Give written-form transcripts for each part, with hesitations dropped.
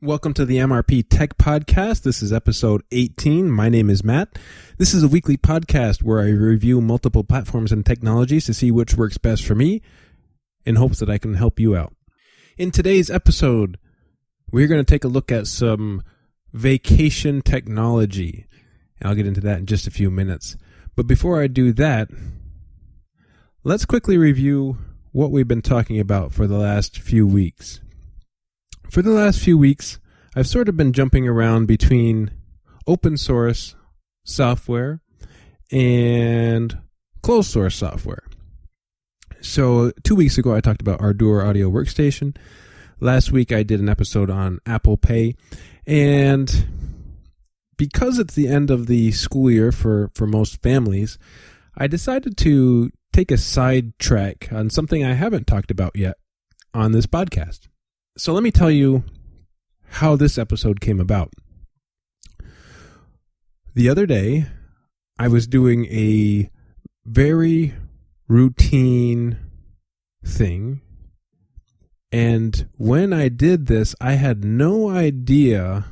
Welcome to the MrpTech podcast. This is episode 18. My name is Matt. This is a weekly podcast where I review multiple platforms and technologies to see which works best for me in hopes that I can help you out. In today's episode, we're going to take a look at some vacation technology. I'll get into that in just a few minutes. But before I do that, let's quickly review what we've been talking about for the last few weeks. For the last few weeks, I've sort of been jumping around between open source software and closed source software. So 2 weeks ago, I talked about Ardour Audio Workstation. Last week, I did an episode on Apple Pay. And because it's the end of the school year for most families, I decided to take a sidetrack on something I haven't talked about yet on this podcast. So let me tell you how this episode came about. The other day, I was doing a very routine thing. And when I did this, I had no idea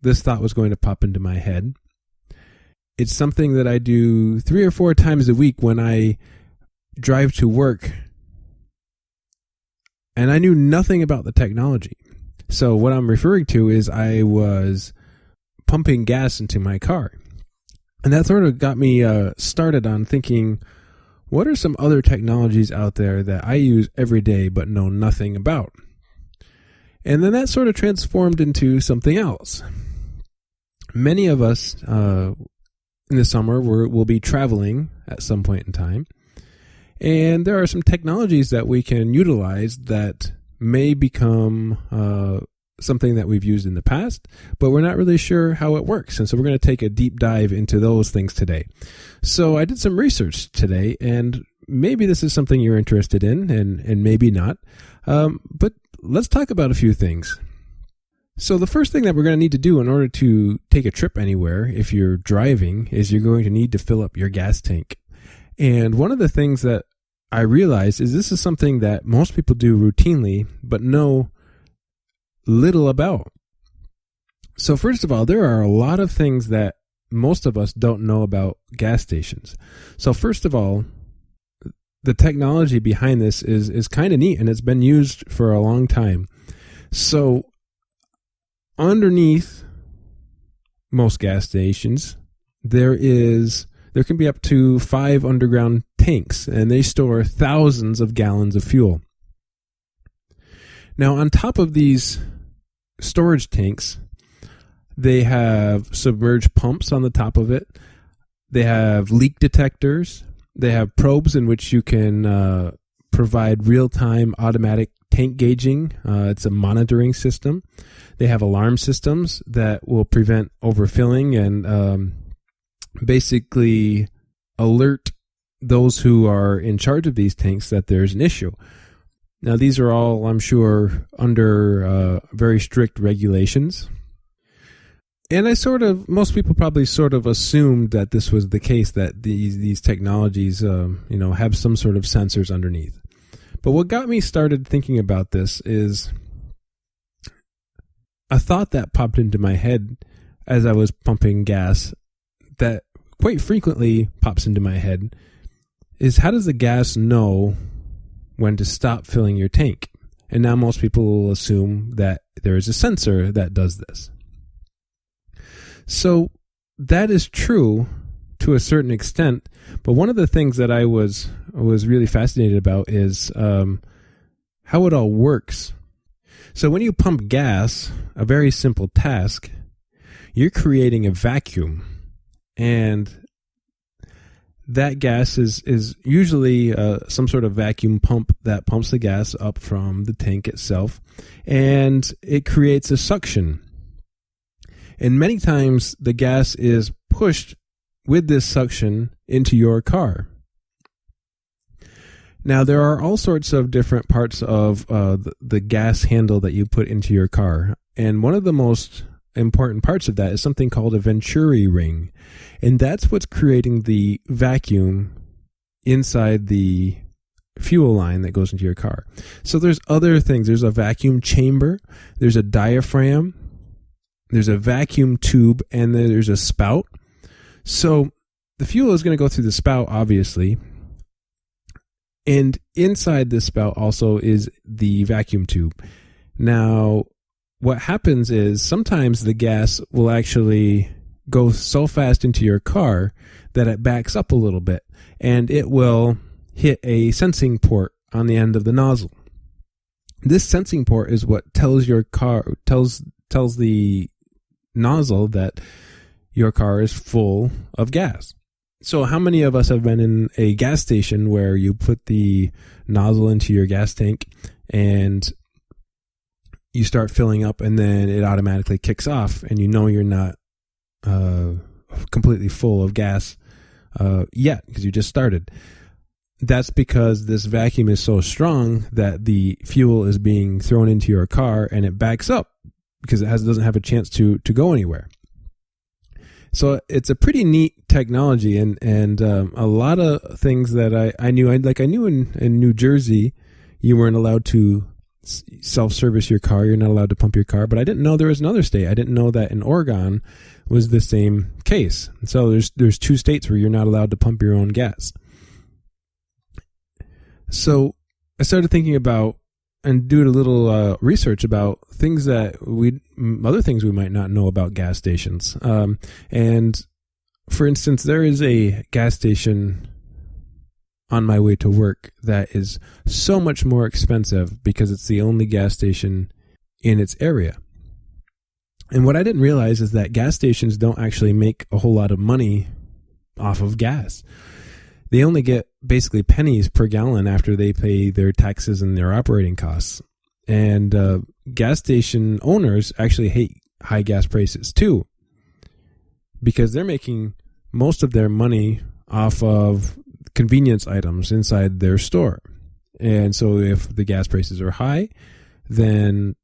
this thought was going to pop into my head. It's something that I do 3 or 4 times a week when I drive to work. And I knew nothing about the technology. So what I'm referring to is I was pumping gas into my car. And that sort of got me started on thinking, what are some other technologies out there that I use every day but know nothing about? And then that sort of transformed into something else. Many of us in the summer will be traveling at some point in time. And there are some technologies that we can utilize that may become something that we've used in the past, but we're not really sure how it works. And so we're going to take a deep dive into those things today. So I did some research today, and maybe this is something you're interested in, and maybe not. But let's talk about a few things. So the first thing that we're going to need to do in order to take a trip anywhere, if you're driving, is you're going to need to fill up your gas tank. And one of the things that I realized is this is something that most people do routinely, but know little about. So first of all, there are a lot of things that most of us don't know about gas stations. So first of all, the technology behind this is kind of neat, and it's been used for a long time. So underneath most gas stations, there can be up to 5 underground tanks, and they store thousands of gallons of fuel. Now, on top of these storage tanks, they have submerged pumps on the top of it. They have leak detectors. They have probes in which you can provide real-time automatic tank gauging. It's a monitoring system. They have alarm systems that will prevent overfilling and basically alert those who are in charge of these tanks that there's an issue. Now, these are all, I'm sure, under very strict regulations. And most people probably sort of assumed that this was the case, that these technologies, have some sort of sensors underneath. But what got me started thinking about this is a thought that popped into my head as I was pumping gas that quite frequently pops into my head is, how does the gas know when to stop filling your tank? And now most people will assume that there is a sensor that does this. So that is true to a certain extent, but one of the things that I was really fascinated about is how it all works. So when you pump gas, a very simple task, you're creating a vacuum. And that gas is usually some sort of vacuum pump that pumps the gas up from the tank itself, and it creates a suction. And many times the gas is pushed with this suction into your car. Now, there are all sorts of different parts of the gas handle that you put into your car, and one of the most important parts of that is something called a Venturi ring. And that's what's creating the vacuum inside the fuel line that goes into your car. So there's other things. There's a vacuum chamber, there's a diaphragm, there's a vacuum tube, and then there's a spout. So the fuel is going to go through the spout, obviously. And inside this spout also is the vacuum tube. Now, what happens is sometimes the gas will actually go so fast into your car that it backs up a little bit, and it will hit a sensing port on the end of the nozzle. This sensing port is what tells the nozzle that your car is full of gas. So how many of us have been in a gas station where you put the nozzle into your gas tank and you start filling up, and then it automatically kicks off, and you know you're not completely full of gas yet because you just started? That's because this vacuum is so strong that the fuel is being thrown into your car and it backs up because it doesn't have a chance to go anywhere. So it's a pretty neat technology, and a lot of things that I knew. I knew in New Jersey you weren't allowed to self-service your car. You're not allowed to pump your car. But I didn't know there was another state. I didn't know that in Oregon was the same case. So there's 2 states where you're not allowed to pump your own gas. So I started thinking about and doing a little research about things that other things we might not know about gas stations. And for instance, there is a gas station on my way to work that is so much more expensive because it's the only gas station in its area. And what I didn't realize is that gas stations don't actually make a whole lot of money off of gas. They only get basically pennies per gallon after they pay their taxes and their operating costs. And gas station owners actually hate high gas prices too, because they're making most of their money off of convenience items inside their store. And so if the gas prices are high, then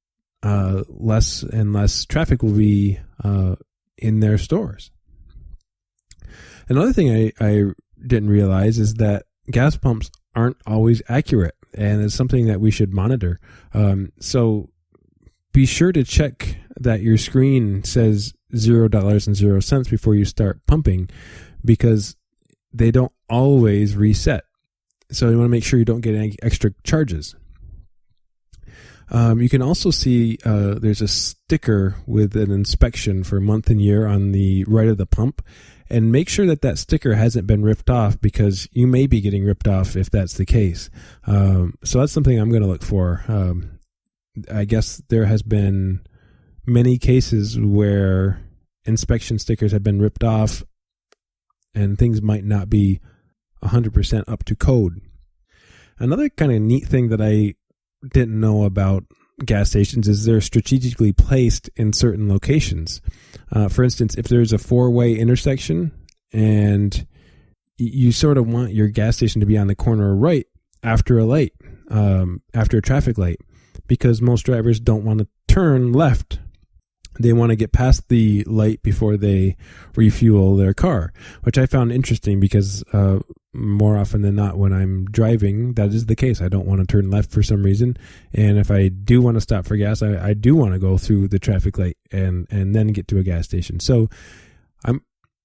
less and less traffic will be in their stores. Another thing I didn't realize is that gas pumps aren't always accurate, and it's something that we should monitor. So be sure to check that your screen says $0.00 before you start pumping, because they don't always reset. So you want to make sure you don't get any extra charges. You can also see there's a sticker with an inspection for month and year on the right of the pump. And make sure that sticker hasn't been ripped off, because you may be getting ripped off if that's the case. So that's something I'm going to look for. I guess there has been many cases where inspection stickers have been ripped off and things might not be 100% up to code. Another kind of neat thing that I didn't know about gas stations is they're strategically placed in certain locations. For instance, if there's a 4-way intersection and you sort of want your gas station to be on the corner right after a light, after a traffic light, because most drivers don't want to turn left. They want to get past the light before they refuel their car, which I found interesting because more often than not when I'm driving, that is the case. I don't want to turn left for some reason. And if I do want to stop for gas, I do want to go through the traffic light and then get to a gas station. So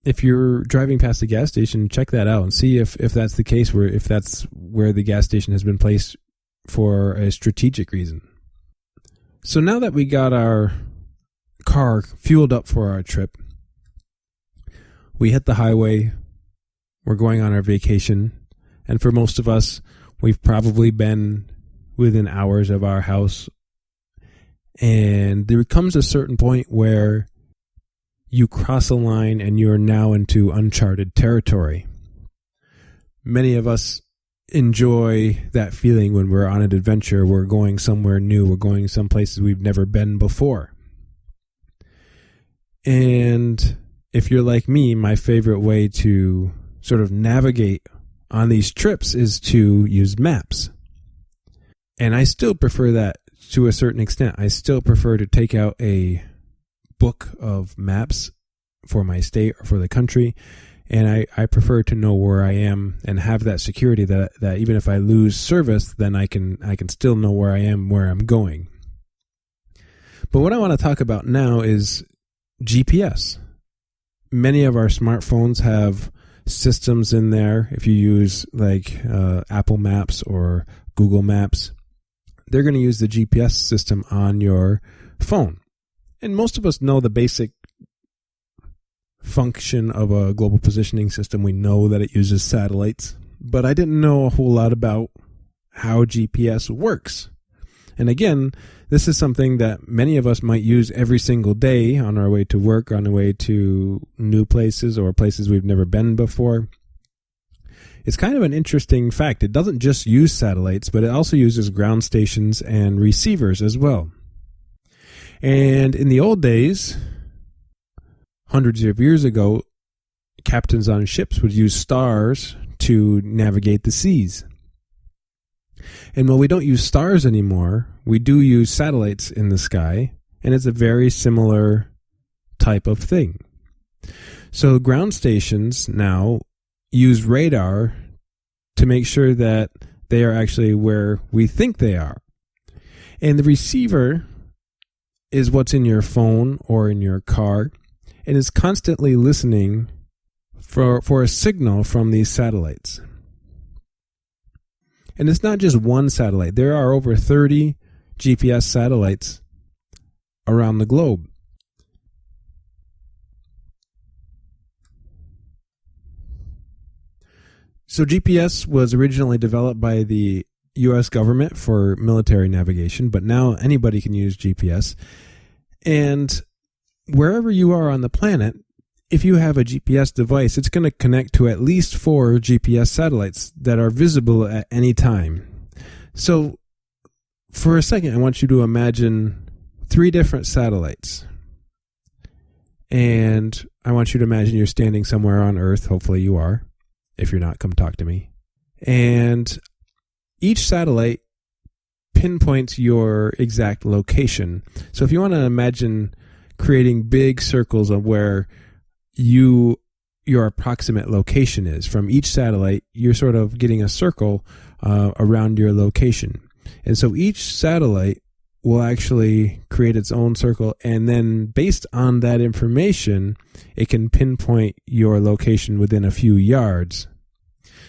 if you're driving past a gas station, check that out and see if that's the case, if that's where the gas station has been placed for a strategic reason. So now that we got our car fueled up for our trip, we hit the highway, we're going on our vacation, and for most of us, we've probably been within hours of our house, and there comes a certain point where you cross a line and you're now into uncharted territory. Many of us enjoy that feeling when we're on an adventure, we're going somewhere new, we're going some places we've never been before. And if you're like me, my favorite way to sort of navigate on these trips is to use maps. And I still prefer that to a certain extent. I still prefer to take out a book of maps for my state or for the country And I prefer to know where I am and have that security that even if I lose service, then I can still know where I am, where I'm going. But what I want to talk about now is GPS. Many of our smartphones have systems in there. If you use like Apple Maps or Google Maps, they're going to use the GPS system on your phone. And most of us know the basic function of a global positioning system. We know that it uses satellites, but I didn't know a whole lot about how GPS works. And again, this is something that many of us might use every single day on our way to work, on our way to new places or places we've never been before. It's kind of an interesting fact. It doesn't just use satellites, but it also uses ground stations and receivers as well. And in the old days, hundreds of years ago, captains on ships would use stars to navigate the seas. And while we don't use stars anymore, we do use satellites in the sky, and it's a very similar type of thing. So ground stations now use radar to make sure that they are actually where we think they are. And the receiver is what's in your phone or in your car, and is constantly listening for a signal from these satellites. And it's not just one satellite. There are over 30 GPS satellites around the globe. So GPS was originally developed by the U.S. government for military navigation, but now anybody can use GPS. And wherever you are on the planet, if you have a GPS device, it's going to connect to at least 4 GPS satellites that are visible at any time. So for a second, I want you to imagine 3 different satellites. And I want you to imagine you're standing somewhere on Earth. Hopefully you are. If you're not, come talk to me. And each satellite pinpoints your exact location. So if you want to imagine creating big circles of where your approximate location is from each satellite, you're sort of getting a circle around your location. And so each satellite will actually create its own circle, and then based on that information, it can pinpoint your location within a few yards.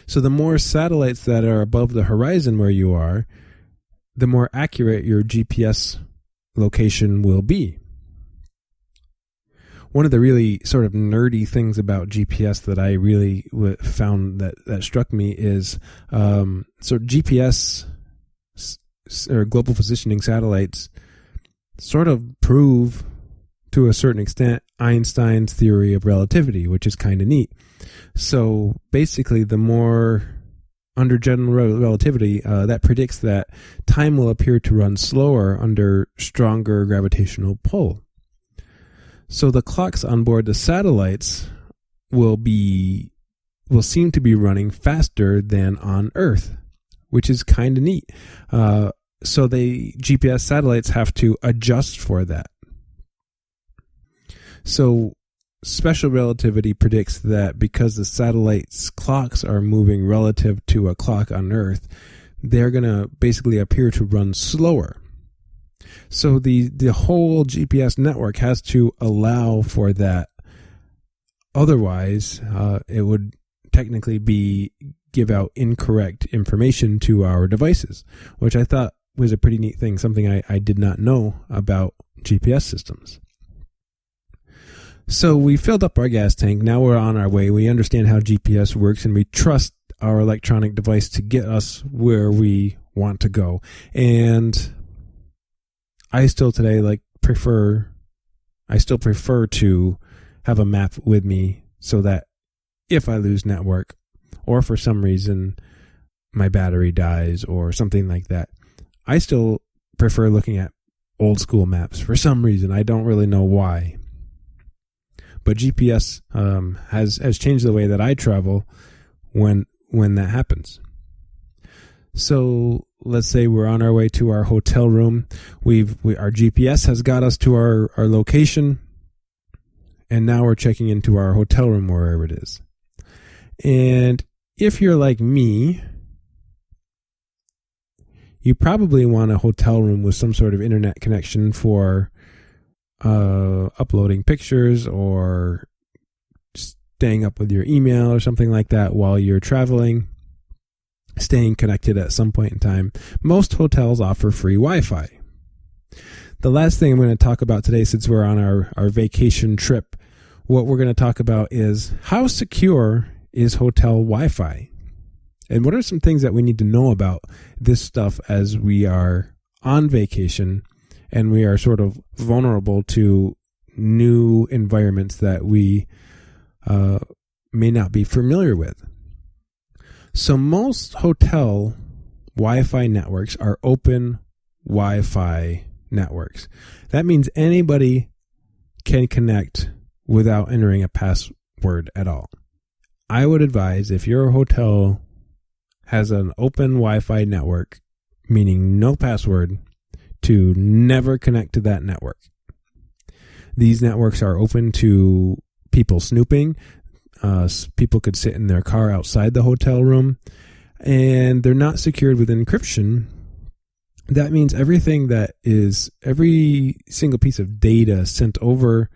So the more satellites that are above the horizon where you are, the more accurate your GPS location will be. One of the really sort of nerdy things about GPS that I really found that struck me is so GPS or global positioning satellites sort of prove to a certain extent Einstein's theory of relativity, which is kind of neat. So basically, the more under general relativity, that predicts that time will appear to run slower under stronger gravitational pull. So the clocks on board the satellites will seem to be running faster than on Earth, which is kind of neat. So the GPS satellites have to adjust for that. So special relativity predicts that because the satellite's clocks are moving relative to a clock on Earth, they're going to basically appear to run slower. So the whole GPS network has to allow for that. Otherwise, it would technically give out incorrect information to our devices, which I thought was a pretty neat thing, something I did not know about GPS systems. So we filled up our gas tank. Now we're on our way. We understand how GPS works, and we trust our electronic device to get us where we want to go. And I still today prefer to have a map with me so that if I lose network or for some reason my battery dies or something like that, I still prefer looking at old school maps for some reason. I don't really know why. But GPS has changed the way that I travel when that happens. So let's say we're on our way to our hotel room. Our GPS has got us to our location, and now we're checking into our hotel room wherever it is. And if you're like me, you probably want a hotel room with some sort of internet connection for uploading pictures or staying up with your email or something like that while you're traveling, staying connected at some point in time. Most hotels offer free Wi-Fi. The last thing I'm going to talk about today, since we're on our vacation trip, what we're going to talk about is how secure is hotel Wi-Fi? And what are some things that we need to know about this stuff as we are on vacation and we are sort of vulnerable to new environments that we may not be familiar with? So most hotel Wi-Fi networks are open Wi-Fi networks. That means anybody can connect without entering a password at all. I would advise, if your hotel has an open Wi-Fi network, meaning no password, to never connect to that network. These networks are open to people snooping. People could sit in their car outside the hotel room, and they're not secured with encryption. That means every single piece of data sent over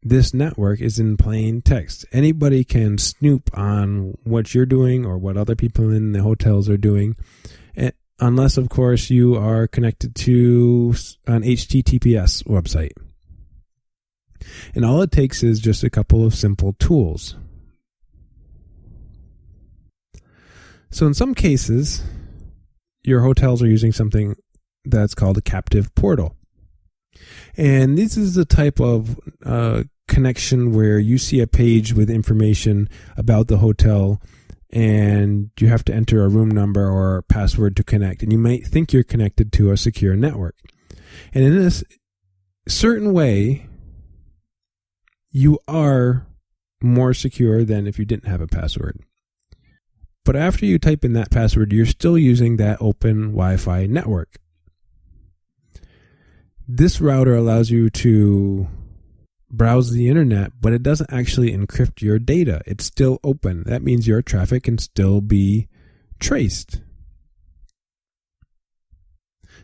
this network is in plain text. Anybody can snoop on what you're doing or what other people in the hotels are doing, unless, of course, you are connected to an HTTPS website. And all it takes is just a couple of simple tools. So in some cases, your hotels are using something that's called a captive portal. And this is the type of connection where you see a page with information about the hotel and you have to enter a room number or a password to connect. And you might think you're connected to a secure network. And in this certain way, you are more secure than if you didn't have a password. But after you type in that password, you're still using that open Wi-Fi network. This router allows you to browse the internet, but it doesn't actually encrypt your data. It's still open. That means your traffic can still be traced.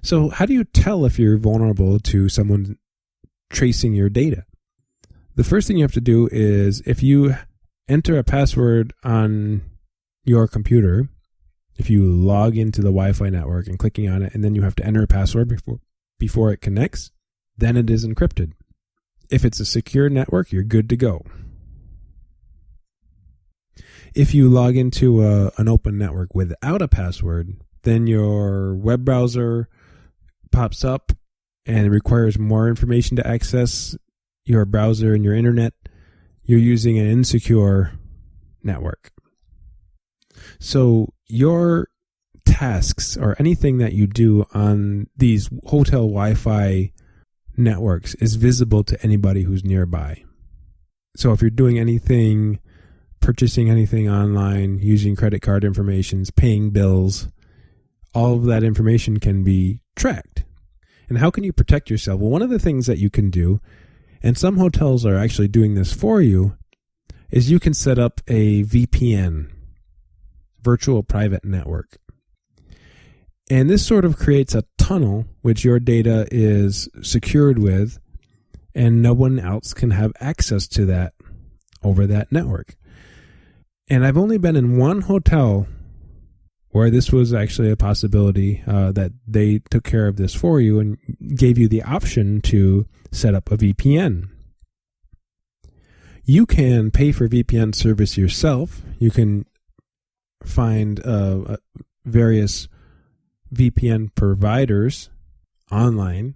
So how do you tell if you're vulnerable to someone tracing your data? The first thing you have to do is, if you enter a password on your computer, if you log into the Wi-Fi network and clicking on it, and then you have to enter a password before it connects, then it is encrypted. If it's a secure network, you're good to go. If you log into an open network without a password, then your web browser pops up and it requires more information to access your browser and your internet. You're using an insecure network. So your tasks or anything that you do on these hotel Wi-Fi networks is visible to anybody who's nearby. So if you're doing anything, purchasing anything online, using credit card information, paying bills, all of that information can be tracked. And how can you protect yourself? Well, one of the things that you can do, and some hotels are actually doing this for you, is you can set up a VPN, virtual private network. And this sort of creates a tunnel which your data is secured with, and no one else can have access to that over that network. And I've only been in one hotel where this was actually a possibility, that they took care of this for you and gave you the option to set up a VPN. You can pay for VPN service yourself. You can find various VPN providers online,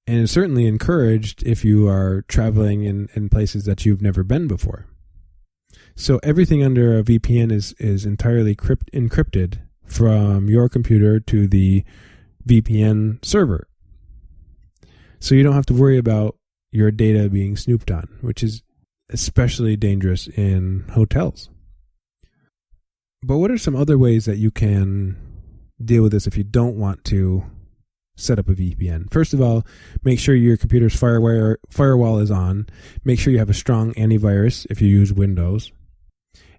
and it's certainly encouraged if you are traveling in places that you've never been before. So everything under a VPN is entirely encrypted from your computer to the VPN server. So you don't have to worry about your data being snooped on, which is especially dangerous in hotels. But what are some other ways that you can deal with this if you don't want to set up a VPN? First of all, make sure your computer's firewall is on. Make sure you have a strong antivirus if you use Windows.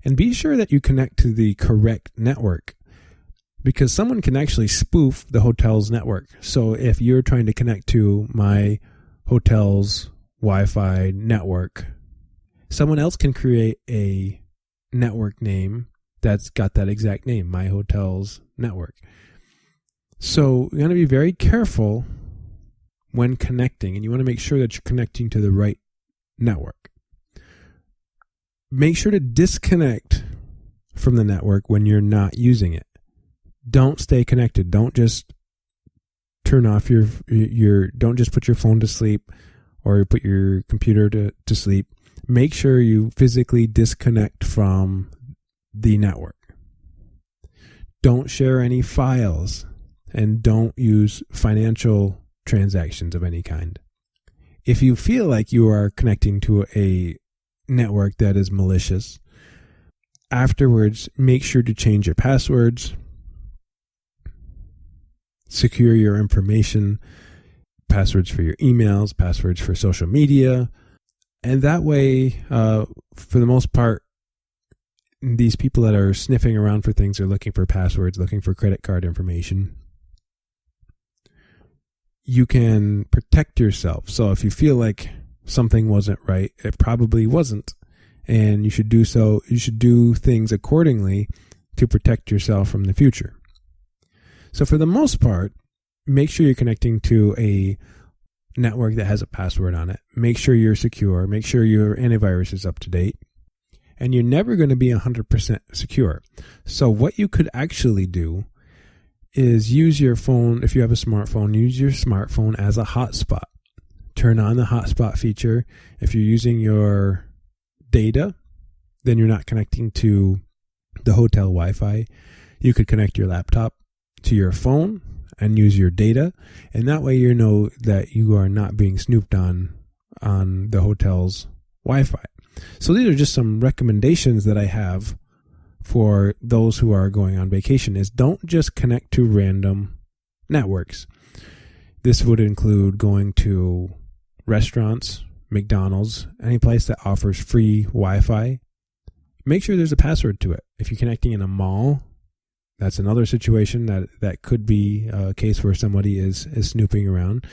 And be sure that you connect to the correct network, because someone can actually spoof the hotel's network. So if you're trying to connect to my hotel's Wi-Fi network, someone else can create a network name that's got that exact name, my hotel's network. So you want to be very careful when connecting, and you want to make sure that you're connecting to the right network. Make sure to disconnect from the network when you're not using it. Don't stay connected. Don't just turn off don't just put your phone to sleep or put your computer to sleep. Make sure you physically disconnect from the network. Don't share any files, and don't use financial transactions of any kind. If you feel like you are connecting to a network that is malicious, afterwards, make sure to change your passwords, secure your information, passwords for your emails, passwords for social media. And that way, for the most part, these people that are sniffing around for things are looking for passwords, looking for credit card information. You can protect yourself. So if you feel like something wasn't right, it probably wasn't. And you should do things accordingly to protect yourself from the future. So for the most part, make sure you're connecting to a network that has a password on it. Make sure you're secure. Make sure your antivirus is up to date. And you're never going to be 100% secure. So what you could actually do is use your phone. If you have a smartphone, use your smartphone as a hotspot. Turn on the hotspot feature. If you're using your data, then you're not connecting to the hotel Wi-Fi. You could connect your laptop to your phone and use your data, and that way you know that you are not being snooped on the hotel's Wi-Fi. So these are just some recommendations that I have for those who are going on vacation. Is don't just connect to random networks. This would include going to restaurants, McDonald's, any place that offers free Wi-Fi. Make sure there's a password to it. If you're connecting in a mall, that's another situation that could be a case where somebody is snooping around.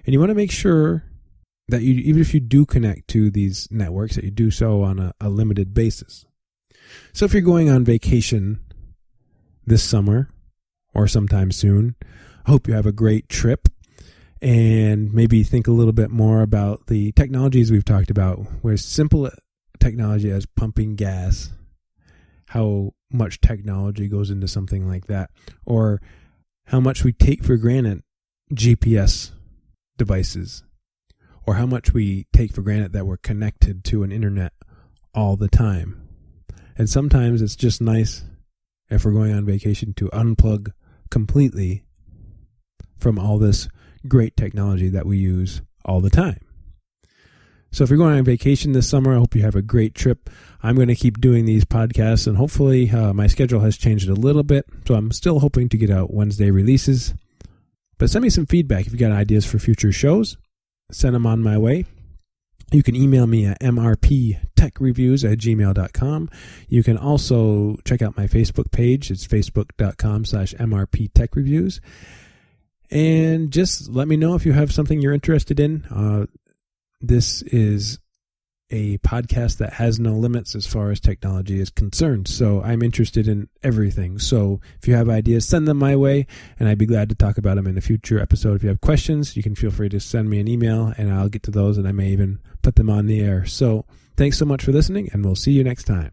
And you want to make sure that you, even if you do connect to these networks, that you do so on a limited basis. So if you're going on vacation this summer or sometime soon, I hope you have a great trip, and maybe think a little bit more about the technologies we've talked about, where simple technology as pumping gas, how much technology goes into something like that, or how much we take for granted GPS devices, or how much we take for granted that we're connected to an internet all the time. And sometimes it's just nice, if we're going on vacation, to unplug completely from all this great technology that we use all the time. So if you're going on vacation this summer, I hope you have a great trip. I'm going to keep doing these podcasts, and hopefully my schedule has changed a little bit. So I'm still hoping to get out Wednesday releases. But send me some feedback if you got ideas for future shows. Send them on my way. You can email me at mrptechreviews@gmail.com. You can also check out my Facebook page. It's facebook.com/mrptechreviews. And just let me know if you have something you're interested in. This is a podcast that has no limits as far as technology is concerned. So I'm interested in everything. So if you have ideas, send them my way, and I'd be glad to talk about them in a future episode. If you have questions, you can feel free to send me an email, and I'll get to those, and I may even put them on the air. So thanks so much for listening, and we'll see you next time.